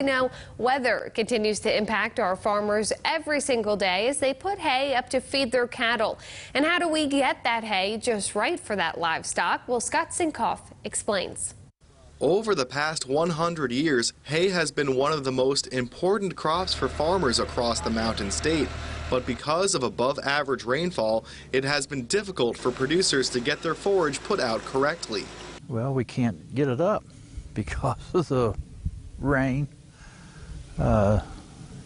Now, weather continues to impact our farmers every single day as they put hay up to feed their cattle. And how do we get that hay just right for that livestock? Well, Scott Sinkoff explains. Over the past 100 years, hay has been one of the most important crops for farmers across the Mountain State. But because of above average rainfall, it has been difficult for producers to get their forage put out correctly. Well, we can't get it up because of the rain.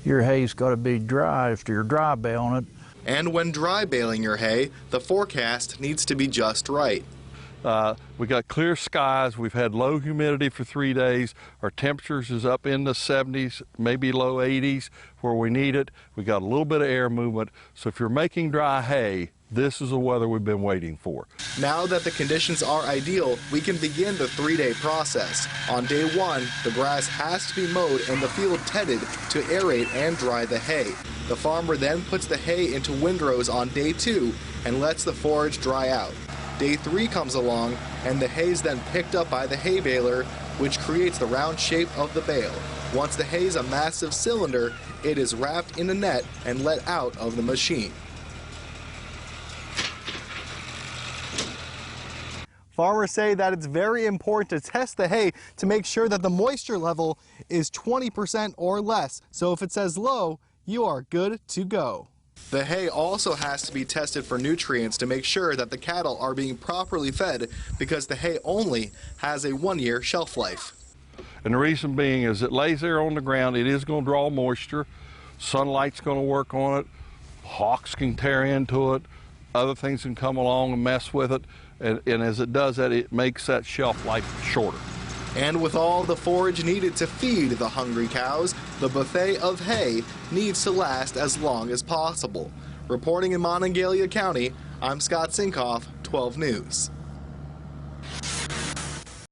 Your hay's got to be dry if you're dry baling it. And when dry baling your hay, the forecast needs to be just right. We got clear skies. We've had low humidity for 3 days. Our temperatures is up in the 70s, maybe low 80s where we need it. We got a little bit of air movement. So if you're making dry hay, this is the weather we've been waiting for. Now that the conditions are ideal, we can begin the 3-day process. On day 1, the grass has to be mowed and the field tedded to aerate and dry the hay. The farmer then puts the hay into windrows on day 2 and lets the forage dry out. Day 3 comes along and the hay is then picked up by the hay baler, which creates the round shape of the bale. Once the hay is a massive cylinder, it is wrapped in a net and let out of the machine. Farmers say that it's very important to test the hay to make sure that the moisture level is 20% or less. So if it says low, you are good to go. The hay also has to be tested for nutrients to make sure that the cattle are being properly fed, because the hay only has a 1-year shelf life. And the reason being is it lays there on the ground. It is going to draw moisture. Sunlight's going to work on it. Hawks can tear into it. Other things can come along and mess with it. And as it does that, it makes that shelf life shorter. And with all the forage needed to feed the hungry cows, the buffet of hay needs to last as long as possible. Reporting in Monongalia County, I'm Scott Sinkoff, 12 News.